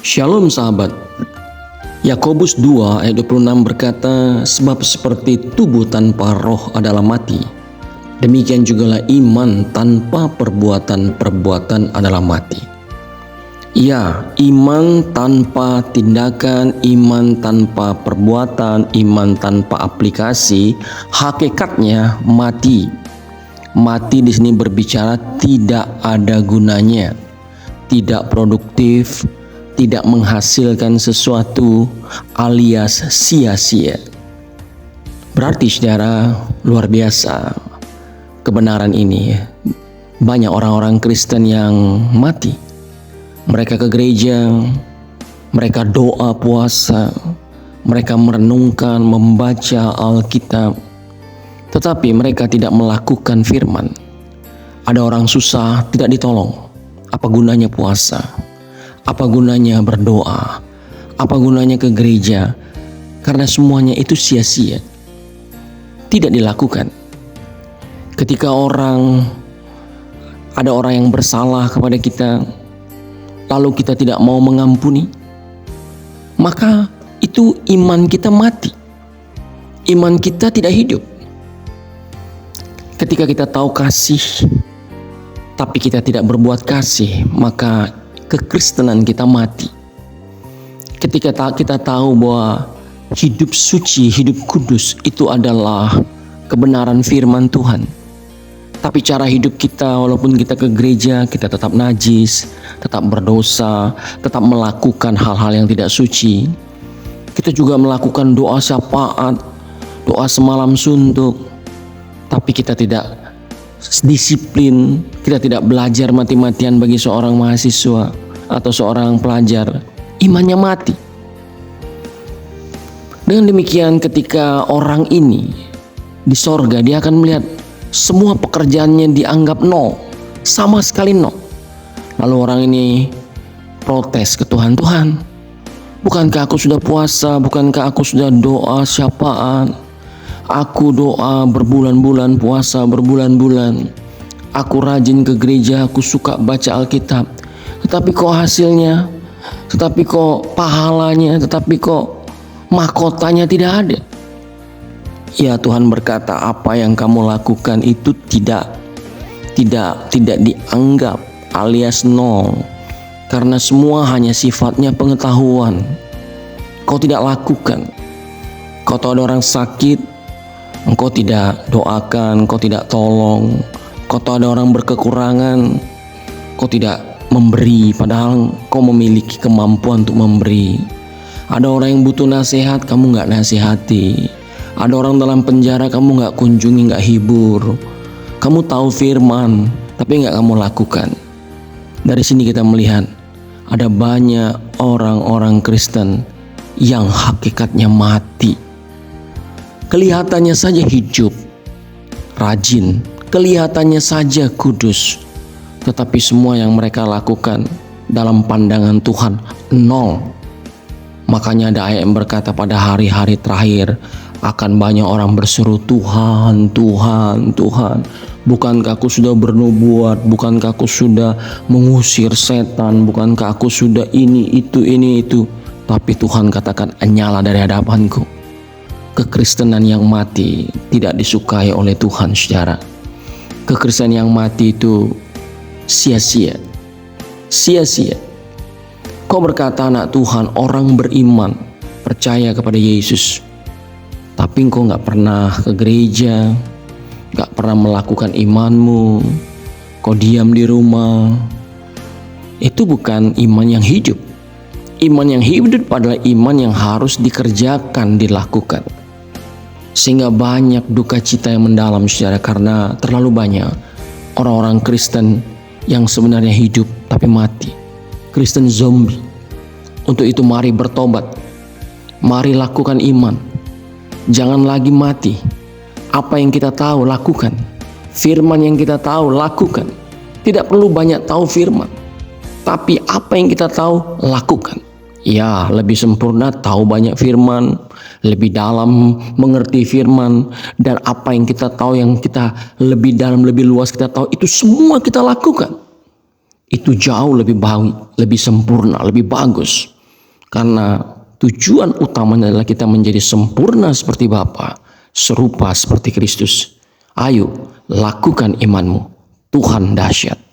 Shalom sahabat. Yakobus 2 ayat 26 berkata, sebab seperti tubuh tanpa roh adalah mati, demikian jugalah iman tanpa perbuatan adalah mati. Ya, iman tanpa tindakan, iman tanpa perbuatan, iman tanpa aplikasi, hakikatnya mati. Mati di sini berbicara tidak ada gunanya, tidak produktif, tidak menghasilkan sesuatu, alias sia-sia. Berarti saudara, luar biasa kebenaran ini. Banyak orang-orang Kristen yang mati. Mereka ke gereja, mereka doa puasa, mereka merenungkan, membaca Alkitab, tetapi mereka tidak melakukan firman. Ada orang susah tidak ditolong. Apa gunanya puasa? Apa gunanya berdoa? Apa gunanya ke gereja? Karena semuanya itu sia-sia, tidak dilakukan. Ketika ada orang yang bersalah kepada kita, lalu kita tidak mau mengampuni, maka itu iman kita mati. Iman kita tidak hidup. Ketika kita tahu kasih, tapi kita tidak berbuat kasih, maka kekristenan kita mati. Ketika kita tahu bahwa hidup suci, hidup kudus itu adalah kebenaran firman Tuhan, tapi cara hidup kita, walaupun kita ke gereja, kita tetap najis, tetap berdosa, tetap melakukan hal-hal yang tidak suci. Kita juga melakukan doa syafaat, doa semalam suntuk, tapi kita tidak disiplin, kita tidak belajar mati-matian bagi seorang mahasiswa atau seorang pelajar, imannya mati. Dengan demikian, ketika orang ini di sorga, dia akan melihat semua pekerjaannya dianggap nol, sama sekali nol. Lalu orang ini protes ke Tuhan, Tuhan, bukankah aku sudah puasa, bukankah aku sudah doa syafaat, aku doa berbulan-bulan, puasa berbulan-bulan, aku rajin ke gereja, aku suka baca Alkitab, tetapi kok hasilnya, tetapi kok pahalanya, tetapi kok mahkotanya tidak ada. Ya, Tuhan berkata, apa yang kamu lakukan itu tidak dianggap, alias nol, karena semua hanya sifatnya pengetahuan. Kau tidak lakukan. Kau tahu ada orang sakit, engkau tidak doakan, kau tidak tolong. Kau tahu ada orang berkekurangan, kau tidak memberi, padahal kau memiliki kemampuan untuk memberi. Ada orang yang butuh nasihat, kamu gak nasihati. Ada orang dalam penjara, kamu gak kunjungi, gak hibur. Kamu tahu firman, tapi gak kamu lakukan. Dari sini kita melihat ada banyak orang-orang Kristen yang hakikatnya mati. Kelihatannya saja hidup, rajin, kelihatannya saja kudus, tetapi semua yang mereka lakukan dalam pandangan Tuhan nol. Makanya ada ayat yang berkata, pada hari-hari terakhir akan banyak orang berseru, Tuhan, Tuhan, Tuhan, bukankah aku sudah bernubuat, bukankah aku sudah mengusir setan, bukankah aku sudah ini itu. Tapi Tuhan katakan, nyala dari hadapanku. Kekristenan yang mati tidak disukai oleh Tuhan, saudara. Kekristenan yang mati itu sia-sia. Kau berkata anak Tuhan, orang beriman, percaya kepada Yesus, tapi kau gak pernah ke gereja, gak pernah melakukan imanmu, kau diam di rumah. Itu bukan iman yang hidup. Iman yang hidup adalah iman yang harus dikerjakan, dilakukan. Sehingga banyak duka cita yang mendalam, saudara, karena terlalu banyak orang-orang Kristen yang sebenarnya hidup tapi mati. Kristen zombie. Untuk itu mari bertobat, mari lakukan iman. Jangan lagi mati. Apa yang kita tahu lakukan. Firman yang kita tahu lakukan. Tidak perlu banyak tahu firman, tapi apa yang kita tahu lakukan. Ya, lebih sempurna tahu banyak firman, lebih dalam mengerti firman, dan apa yang kita tahu, yang kita lebih dalam, lebih luas kita tahu, itu semua kita lakukan. Itu jauh lebih baik, lebih sempurna, lebih bagus. Karena tujuan utamanya adalah kita menjadi sempurna seperti Bapa, serupa seperti Kristus. Ayo, lakukan imanmu. Tuhan dahsyat.